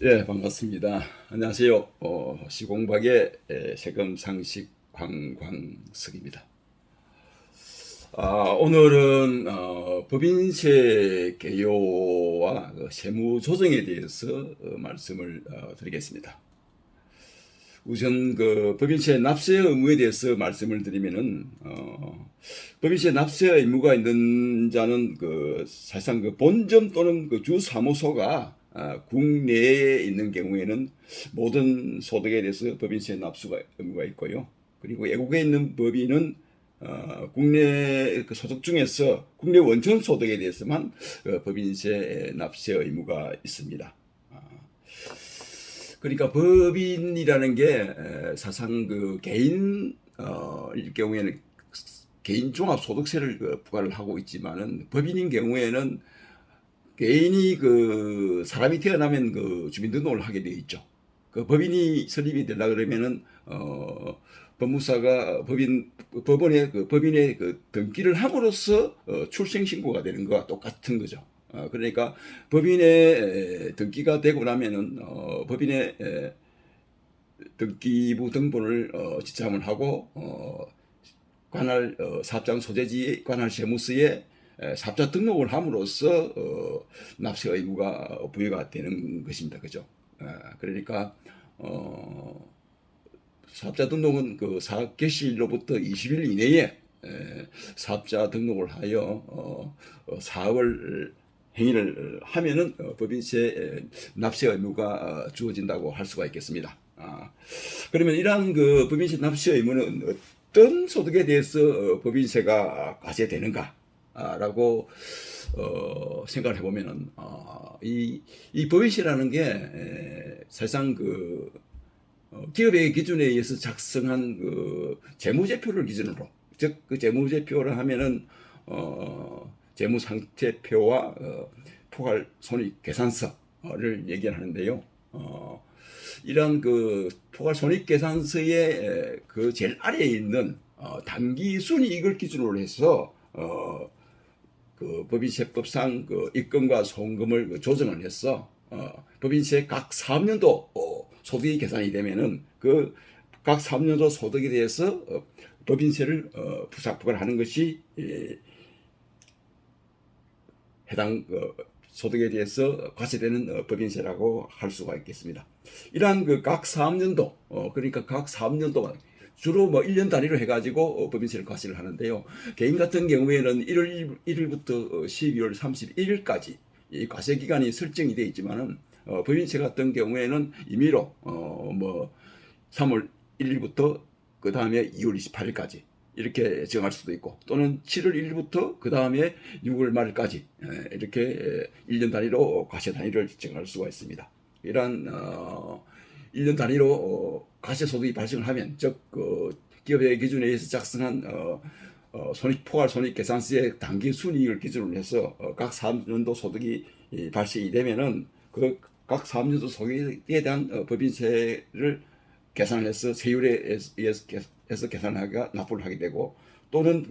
예, 반갑습니다. 안녕하세요. 시공박의 세금 상식 황광석입니다. 오늘은 법인세 개요와 그 세무 조정에 대해서 말씀을 드리겠습니다. 우선 그 법인세 납세 의무에 대해서 말씀을 드리면은 법인세 납세 의무가 있는 자는 그 사실상 그 본점 또는 그 주사무소가 국내에 있는 경우에는 모든 소득에 대해서 법인세 납수가 의무가 있고요. 그리고 외국에 있는 법인은 국내 그 소득 중에서 국내 원천 소득에 대해서만 법인세 납세 의무가 있습니다. 그러니까 법인이라는 게 사상 그 개인 일 경우에는 개인 종합소득세를 부과를 하고 있지만은 법인인 경우에는 개인이 그 사람이 태어나면 그 주민등록을 하게 되어 있죠. 그 법인이 설립이 되려 그러면은 법무사가 법원에 그 법인의 그 등기를 함으로써 출생 신고가 되는 거와 똑같은 거죠. 그러니까 법인의 등기가 되고 나면은 법인의 등기부 등본을 지참을 하고 관할 사업장 소재지 관할 세무서에 사업자 등록을 함으로써 납세 의무가 부여가 되는 것입니다. 그죠? 그러니까 사업자 등록은 그 사업 개시일로부터 20일 이내에 사업자 등록을 하여 사업을 행위를 하면은 법인세 납세 의무가 주어진다고 할 수가 있겠습니다. 그러면 이러한 그 법인세 납세 의무는 어떤 소득에 대해서 법인세가 과세되는가라고 생각을 해보면은 이 법인세라는 게 사실상 그 기업의 기준에 의해서 작성한 그 재무제표를 기준으로, 즉 그 재무제표를 하면은 재무상태표와 포괄 손익계산서를 얘기하는데요. 이런 그 포괄 손익계산서의 그 제일 아래에 있는 단기 순이익을 기준으로 해서 그 법인세법상 그 입금과 송금을 조정을 해서 법인세 각 사업년도 소득이 계산이 되면은 그 각 사업년도 소득에 대해서 법인세를 부과하는 것이 해당 소득에 대해서 과세되는 법인세라고 할 수가 있겠습니다. 이러한 그 각 사업년도 그러니까 각 사업년도 주로 뭐 1년 단위로 해가지고 법인세를 과세를 하는데요. 개인 같은 경우에는 1월 1일부터 12월 31일까지 이 과세 기간이 설정이 되어 있지만은 법인세 같은 경우에는 임의로 뭐 3월 1일부터 그 다음에 2월 28일까지 이렇게 정할 수도 있고 또는 7월 1일부터 그 다음에 6월 말까지 이렇게 1년 단위로 과세 단위를 정할 수가 있습니다. 이러한 1년 단위로 과세 소득이 발생을 하면 즉 기업의 기준에 의해서 작성한 포괄 손익계산서의 단기 순이익을 기준으로 해서 각 사업년도 소득이 발생이 되면은 그 각 사업년도 소득에 대한 법인세를 계산을 해서 세율에 의해서 계산하기가 납부를 하게 되고 또는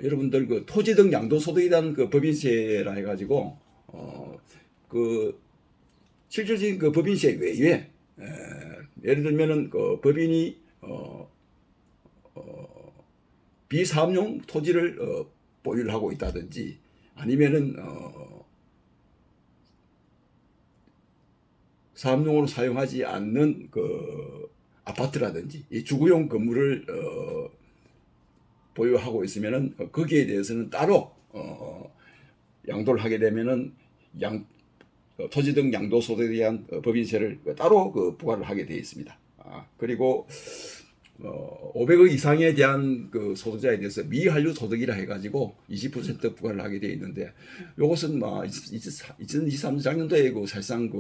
여러분들 그 토지 등 양도소득에 대한 그 법인세라 해가지고 그 실질적인 그 법인세 외에 예를 들면은 그 법인이 비사업용 토지를 보유를 하고 있다든지 아니면은 사업용으로 사용하지 않는 그 아파트라든지 이 주거용 건물을 보유하고 있으면은 거기에 대해서는 따로 양도를 하게 되면은 토지 등 양도소득에 대한 법인세를 따로 부과를 하게 되어 있습니다. 그리고 500억 이상에 대한 그 소득자에 대해서 미한류 소득이라 해가지고 20% 부과를 하게 되어 있는데 이것은 2023년도에 그 사실상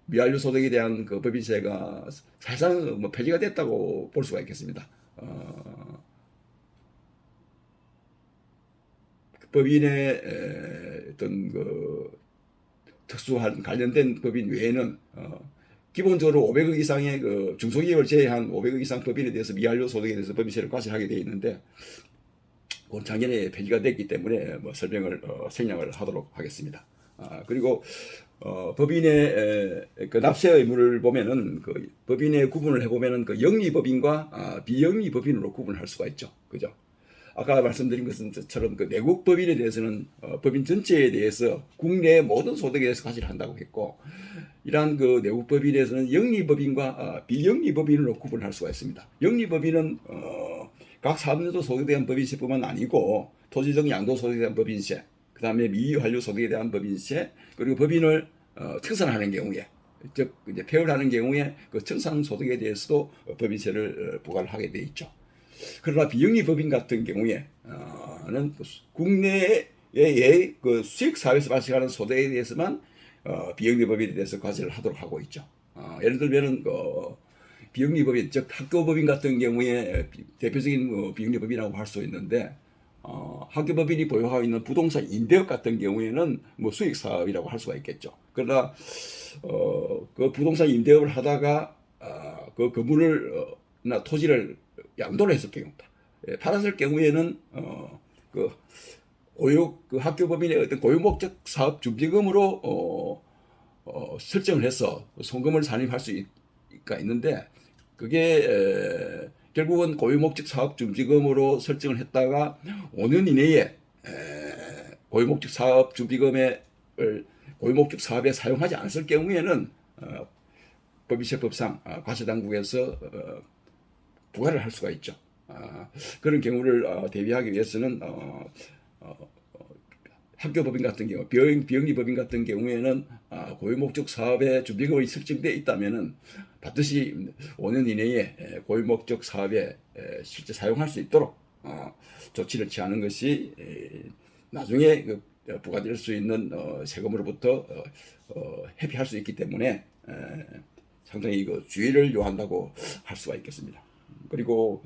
미완료 소득에 대한 그 법인세가 사실상 뭐 폐지가 됐다고 볼 수가 있겠습니다. 법인의 어떤 그 특수한 관련된 법인 외에는 기본적으로 500억 이상의 그 중소기업을 제외한 500억 이상 법인에 대해서 미완료 소득에 대해서 법인세를 과세하게 되어 있는데 그건 작년에 폐지가 됐기 때문에 뭐 설명을 생략을 하도록 하겠습니다. 그리고 법인의 그 납세 의무를 보면은 그 법인의 구분을 해보면은 그 영리법인과 비영리법인으로 구분할 수가 있죠. 그죠? 아까 말씀드린 것처럼 그 내국 법인에 대해서는 법인 전체에 대해서 국내 모든 소득에 대해서 과세를 한다고 했고, 이러한 그 내국 법인에서는 영리법인과 비영리법인으로 구분할 수가 있습니다. 영리법인은 각 사업연도 소득에 대한 법인세뿐만 아니고 토지적 양도소득에 대한 법인세, 그 다음에 미완료 소득에 대한 법인세, 그리고 법인을 청산하는 경우에, 즉 이제 폐업하는 경우에 그 청산 소득에 대해서도 법인세를 부과를 하게 돼 있죠. 그러나 비영리 법인 같은 경우에는 국내의 그 수익 사회에서 발생하는 소득에 대해서만 비영리 법인에 대해서 과세를 하도록 하고 있죠. 예를 들면은 비영리 법인, 즉 학교 법인 같은 경우에 대표적인 비영리 법인이라고 할 수 있는데, 학교 법인이 보유하고 있는 부동산 임대업 같은 경우에는 뭐 수익 사업이라고 할 수가 있겠죠. 그러나 그 부동산 임대업을 하다가 그 건물을 나 토지를 양도를 했을 경우다. 팔았을 경우에는 그 학교 법인의 어떤 고유 목적 사업 준비금으로 설정을 해서 송금을 산입할 수가 있는데, 그게 결국은 고유 목적 사업 준비금으로 설정을 했다가 5년 이내에 고유 목적 사업 준비금을 고유 목적 사업에 사용하지 않았을 경우에는 법인세법상 과세당국에서 부과를 할 수가 있죠. 그런 경우를 대비하기 위해서는 학교 법인 같은 경우, 비영리 법인 같은 경우에는 고유 목적 사업에 준비금이 설정되어 있다면은 반드시 5년 이내에 고유 목적 사업에 실제 사용할 수 있도록 조치를 취하는 것이 나중에 부과될 수 있는 세금으로부터 회피할 수 있기 때문에 상당히 주의를 요한다고 할 수가 있겠습니다. 그리고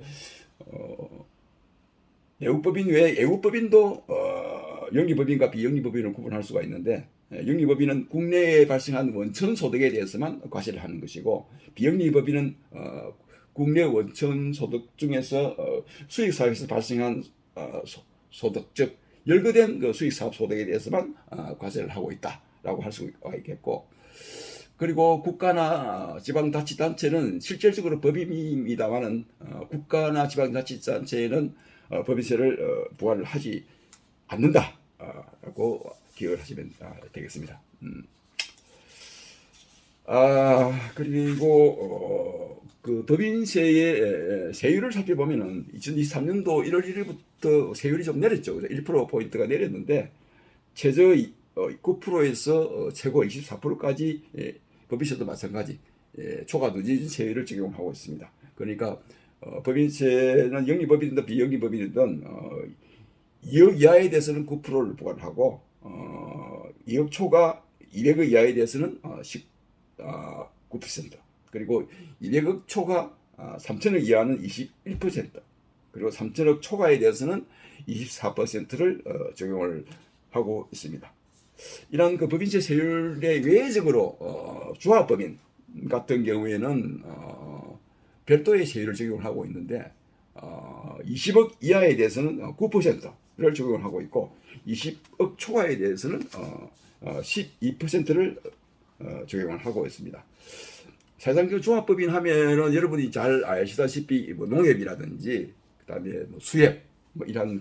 내국법인 외에 예국법인도 영리법인과 비영리법인을 구분할 수가 있는데, 영리법인은 국내에 발생한 원천 소득에 대해서만 과세를 하는 것이고, 비영리법인은 국내 원천 소득 중에서 수익 사업에서 발생한 소득, 즉 열거된 그 수익 사업 소득에 대해서만 과세를 하고 있다라고 할 수가 있겠고, 그리고 국가나 지방자치단체는 실질적으로 법인입니다만은 국가나 지방자치단체에는 법인세를 부과를 하지 않는다라고 기억을 하시면 되겠습니다. 그리고 그 법인세의 세율을 살펴보면은 2023년도 1월 1일부터 세율이 좀 내렸죠. 1%포인트가 내렸는데 최저 9%에서 최고 24%까지 법인세도 마찬가지 초과 누진 세율을 적용하고 있습니다. 그러니까 법인세는 영리법인이든 비영리법인이든 2억 이하에 대해서는 9%를 부과를 하고 2억 초과 200억 이하에 대해서는 9%, 그리고 200억 초과 3천억 이하는 21%, 그리고 3천억 초과에 대해서는 24%를 적용을 하고 있습니다. 이런 그 법인세 세율에 외적으로 조합법인 같은 경우에는 별도의 세율을 적용을 하고 있는데 20억 이하에 대해서는 9%를 적용을 하고 있고 20억 초과에 대해서는 12%를 적용을 하고 있습니다. 사실상 그 종합법인 하면은 여러분이 잘 아시다시피 뭐 농협이라든지 그다음에 뭐 수협 뭐 이런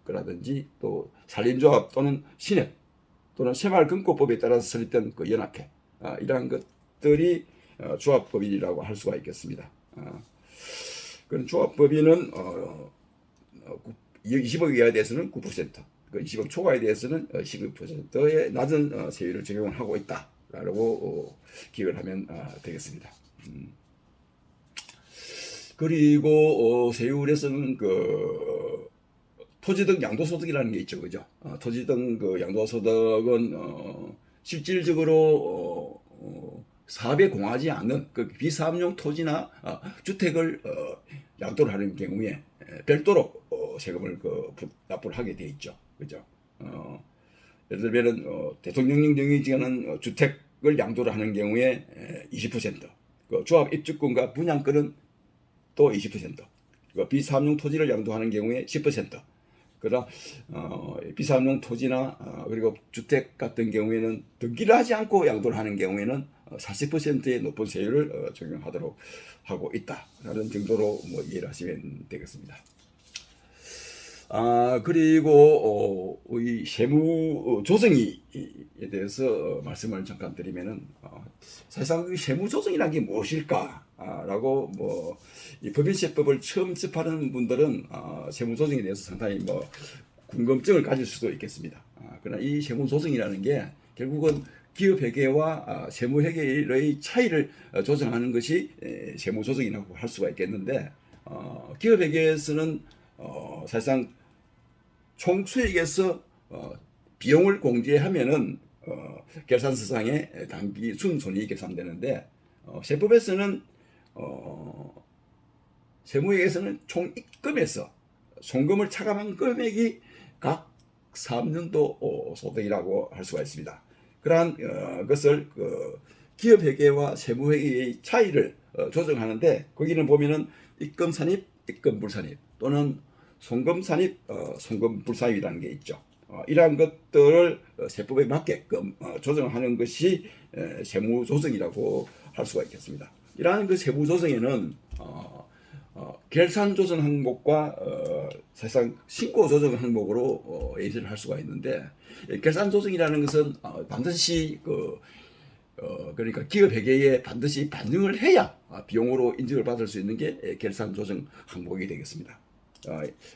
그라든지 또 산림조합 또는 신협 또는 새마을금고법에 따라서 설립된 그 연합회 이러한 것들이 조합법인이라고 할 수가 있겠습니다. 그런 조합법인은 20억 이하에 대해서는 9%, 20억 초과에 대해서는 12%의 낮은 세율을 적용을 하고 있다라고 기억을 하면 되겠습니다. 그리고 세율에서는 그 토지등 양도소득이라는 게 있죠, 그죠? 토지등 그 양도소득은 실질적으로 사업에 공하지 않는 그 비사업용 토지나 주택을 양도를 하는 경우에 별도로 세금을 납부를 하게 돼 있죠, 그죠? 예를 들면은 대통령령 정해지는 주택을 양도를 하는 경우에 20%, 그 조합 입주권과 분양권은 또 20%, 그 비사업용 토지를 양도하는 경우에 10%, 그러나 비산용 토지나 그리고 주택 같은 경우에는 등기를 하지 않고 양도를 하는 경우에는 40%의 높은 세율을 적용하도록 하고 있다라는 정도로 뭐 이해를 하시면 되겠습니다. 그리고 이 세무 조정에 대해서 말씀을 잠깐 드리면은 사실상 세무 조정이라는 게 무엇일까라고 뭐 이 법인세법을 처음 접하는 분들은 세무 조정에 대해서 상당히 뭐 궁금증을 가질 수도 있겠습니다. 그러나 이 세무 조정이라는 게 결국은 기업 회계와 세무 회계의 차이를 조정하는 것이 세무 조정이라고 할 수가 있겠는데 기업 회계에서는 사실상 총 수익에서 비용을 공제하면은 계산서상에 당기 순손익이 계산되는데 세법에서는 세무회계에서는 총 입금에서 송금을 차감한 금액이 각 사업연도 소득이라고 할 수가 있습니다. 그러한 것을 기업회계와 세무회계의 차이를 조정하는데 거기는 보면은 입금산입, 입금불산입 또는 송금산입, 송금불산입이라는 게 있죠. 이러한 것들을 세법에 맞게끔 조정하는 것이 세무조정이라고 할 수가 있겠습니다. 이러한 그 세무조정에는 결산 조정 항목과 사실상 신고 조정 항목으로 예시를 할 수가 있는데 결산 조정이라는 것은 반드시 그러니까 기업 회계에 반드시 반영을 해야 비용으로 인정을 받을 수 있는 게 결산 조정 항목이 되겠습니다.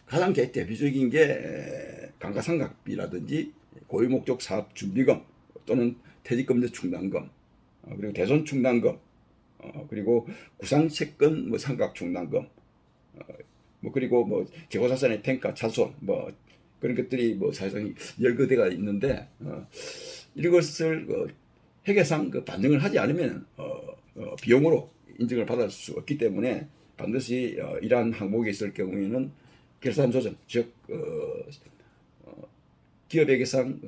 가장 대표적인 게 감가상각비라든지 고유목적 사업 준비금 또는 퇴직금제 충당금 그리고 대손 충당금 그리고 구상채권 뭐 상각 충당금 뭐 그리고 뭐 재고자산의 평가 차손 뭐 그런 것들이 뭐 사실상 열거대가 있는데 이런 것을 회계상 반영을 하지 않으면 비용으로 인정을 받을 수 없기 때문에 반드시 이러한 항목이 있을 경우에는 결산 조정 즉 기업회계상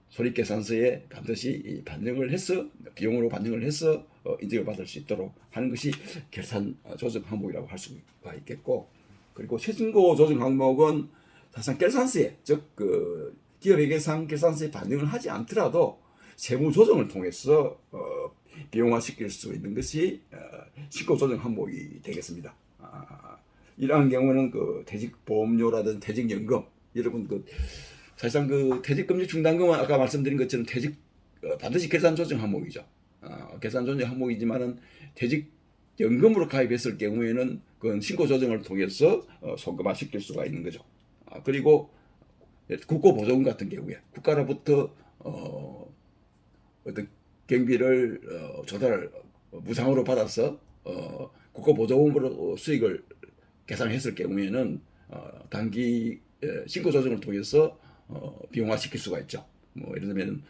손익계산서에 반드시 반영을 해서 비용으로 반영을 해서 인정을 받을 수 있도록 하는 것이 결산 조정 항목이라고 할 수가 있겠고 그리고 최신고 조정 항목은 사실상 결산서에 즉 기업회계상 결산서에 반영을 하지 않더라도 세무 조정을 통해서 비용화시킬 수 있는 것이 신고 조정 항목이 되겠습니다. 이러한 경우는 퇴직보험료라든지 퇴직연금 여러분 사실상 퇴직금지 충당금은 아까 말씀드린 것처럼 반드시 결산 조정 항목이죠. 결산 조정 항목이지만은 퇴직연금으로 가입했을 경우에는 그건 신고 조정을 통해서 소금화시킬 수가 있는 거죠. 그리고 국고보조금 같은 경우에 국가로부터 어떤 경비를 조달을 무상으로 받아서 국고보조금으로 수익을 계산했을 경우에는 단기 신고 조정을 통해서 비용화시킬 수가 있죠. 뭐 예를 들면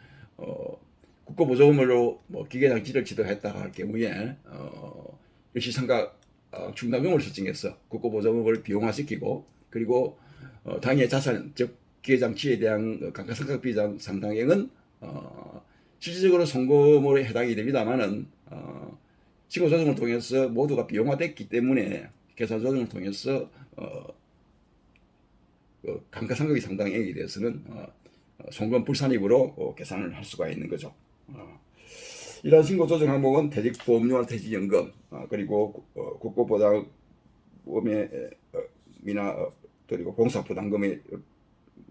국고보조금으로 뭐 기계장치를 지도했다 할 경우에 일시상각 충당금을 설정해서 국고보조금을 비용화시키고 그리고 당해 자산 즉 기계장치에 대한 감가상각비 상당액은 실질적으로 송금으로 해당이 됩니다만은 신고 조정을 통해서 모두가 비용화됐기 때문에 계산 조정을 통해서 감가상각비 상당액에 대해서는 송금 불산입으로 계산을 할 수가 있는 거죠. 이러한 신고 조정 항목은 퇴직보험료나 퇴직연금 그리고 국고보장금이나 그리고 공사부담금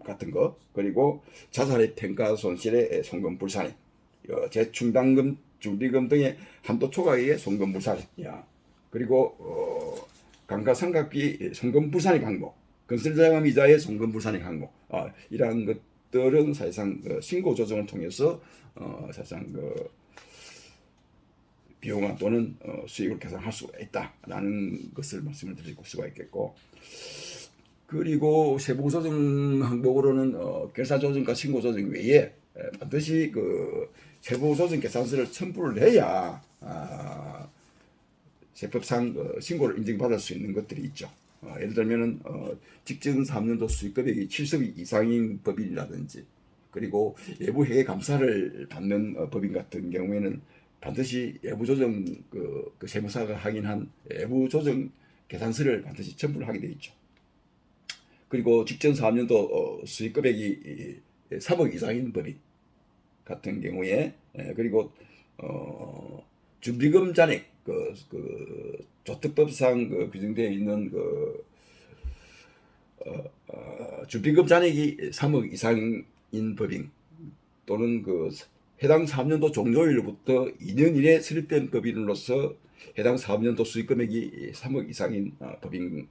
같은 거 그리고 자산의 평가 손실의 송금 불산입 재충당금 준비금 등의 한도 초과액의 송금 불산입 그리고 감가상각비 송금 불산입 항목 건설자금 이자의 송금 불산입 항목 이러한 것들은 사실상 신고 조정을 통해서 사실상 비용화 또는 수익을 계산할 수가 있다라는 것을 말씀을 드릴 수가 있겠고 그리고 세부 조정 항목으로는 결산 조정과 신고 조정 외에 반드시 세부 조정 계산서를 첨부를 해야 세법상 신고를 인정받을 수 있는 것들이 있죠. 예를 들면은 직전 3년도 수익금액이 7억 이상인 법인이라든지 그리고 외부 회계 감사를 받는 법인 같은 경우에는 반드시 외부 조정 그 세무사가 확인한 외부 조정 계산서를 반드시 첨부를 하게 돼 있죠. 그리고 직전 3년도 수익 금액이 3억 이상인 법인 같은 경우에 그리고 준비금 잔액 조특법상 규정되어 있는 준비금 잔액이 3억 이상인 법인 또는 해당 3년도 종료일부터 2년 이내 설립된 법인으로서 해당 3년도 수익 금액이 3억 이상인 법인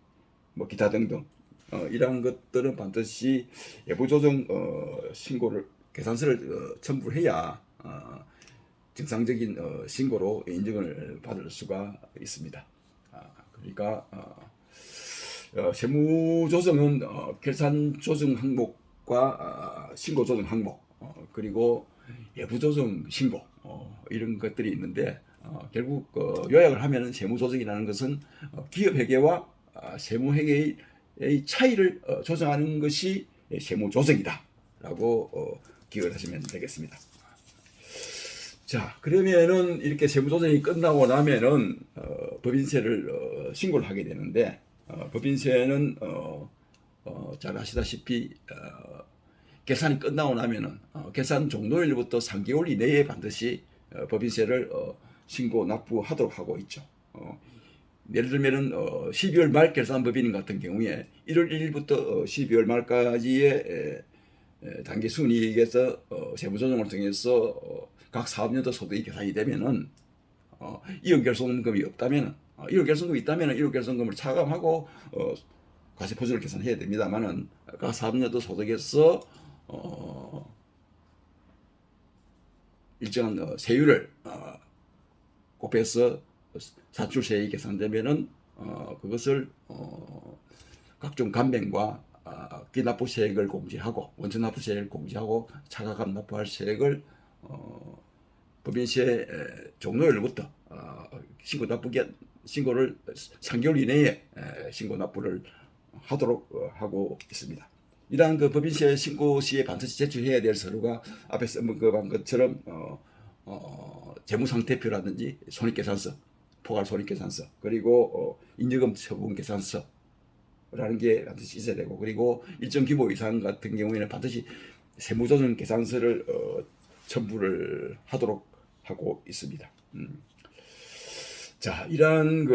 기타 등등 이러한 것들은 반드시 예부조정 신고를 계산서를 첨부해야 정상적인 신고로 인정을 받을 수가 있습니다. 그러니까 세무조정은 결산조정 항목과 신고조정 항목 그리고 예부조정 신고 이런 것들이 있는데 결국 요약을 하면은 세무조정이라는 것은 기업회계와 세무회계의 차이를 조정하는 것이 세무조정이다라고 기억을 하시면 되겠습니다. 자, 그러면은 이렇게 세무조정이 끝나고 나면은 법인세를 신고를 하게 되는데 법인세는 잘 아시다시피 계산이 끝나고 나면은 계산 종료일부터 3개월 이내에 반드시 법인세를 신고 납부하도록 하고 있죠. 예를 들면은 12월 말 결산 법인 같은 경우에 1월 1일부터 12월 말까지의 단기 순이익에서 세무조정을 통해서 각 사업년도 소득이 계산이 되면은 이익결손금이 없다면 1월 결손금이 있다면 1월 결손금을 차감하고 과세표준을 계산해야 됩니다만은 각 사업년도 소득에서 일정한 세율을 곱해서 사출세액이 계산되면은 그것을 각종 감면과 기납부세액을 공제하고 원천납부세액을 공제하고 차가감 납부할 세액을 법인세 종료일부터 신고를 3개월 이내에 신고 납부를 하도록 하고 있습니다. 이러한 법인세 신고 시에 반드시 제출해야 될 서류가 앞에서 언급한 것처럼 재무상태표라든지 손익계산서, 포괄 손익계산서, 그리고 인여금 처분 계산서라는 게 반드시 있어야 되고, 그리고 일정 규모 이상 같은 경우에는 반드시 세무조정 계산서를 첨부를 하도록 하고 있습니다. 자, 이러한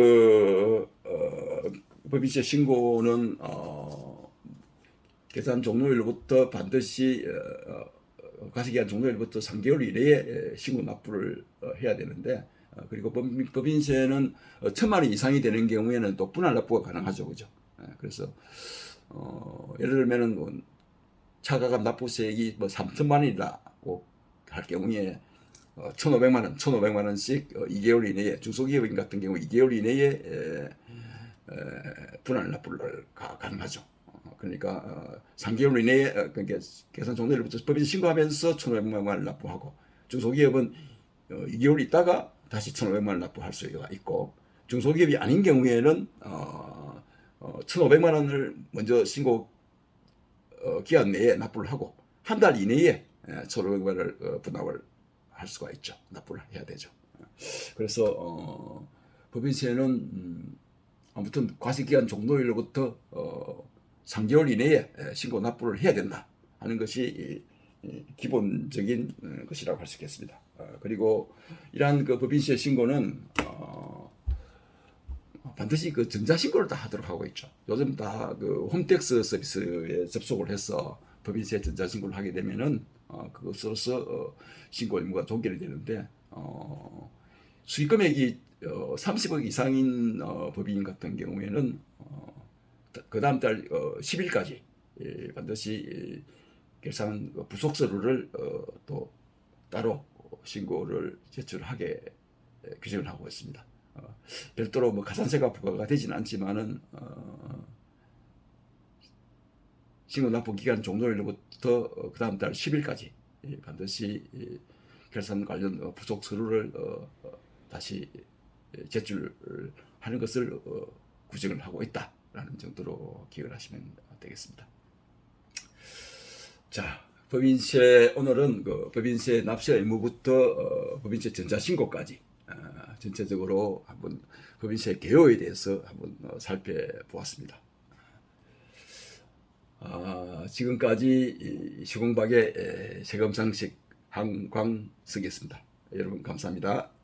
법인세 신고는 계산 종료일부터 반드시 과세기한 종료일부터 3개월 이내에 신고 납부를 해야 되는데 그리고 법인세는 1,000만 원 이상이 되는 경우에는 또 분할 납부가 가능하죠, 그죠? 그래서 예를 들면은 차가감 납부세액이 3천만 원이라고 할 경우에 1,500만 원씩 2개월 이내에 중소기업인 같은 경우 2개월 이내에 분할 납부를 가능하죠. 그러니까 3개월 이내에 그러니까 계산 종료일부터 법인세 신고하면서 1,500만 원을 납부하고 중소기업은 2개월 있다가 다시 1,500만 원을 납부할 수가 있고 중소기업이 아닌 경우에는 1,500만 원을 먼저 신고 기간 내에 납부를 하고 한 달 이내에 1,500만 원을 분납을 할 수가 있죠. 납부를 해야 되죠. 그래서 법인세는 아무튼 과세기간 종료일로부터 3개월 이내에 신고 납부를 해야 된다 하는 것이 기본적인 것이라고 할 수 있겠습니다. 그리고 이러한 법인세 신고는 반드시 전자신고를 다 하도록 하고 있죠. 요즘 다 홈택스 서비스에 접속을 해서 법인세 전자신고를 하게 되면은 그것으로서 신고 의무가 종결이 되는데 수익금액이 30억 이상인 법인 같은 경우에는 그 다음 달 10일까지 반드시 결산 부속서류를 또 따로 신고를 제출하게 규정을 하고 있습니다. 별도로 가산세가 부과가 되지는 않지만은 신고 납부 기간 종료일부터 그 다음 달 10일까지 반드시 결산 관련 부속 서류를 다시 제출하는 것을 규정을 하고 있다라는 정도로 기억을 하시면 되겠습니다. 자, 법인세 오늘은 법인세 납세 의무부터 법인세 전자신고까지 전체적으로 한번 법인세 개요에 대해서 한번 살펴보았습니다. 지금까지 시공박의 세금상식 한광석이었습니다. 여러분 감사합니다.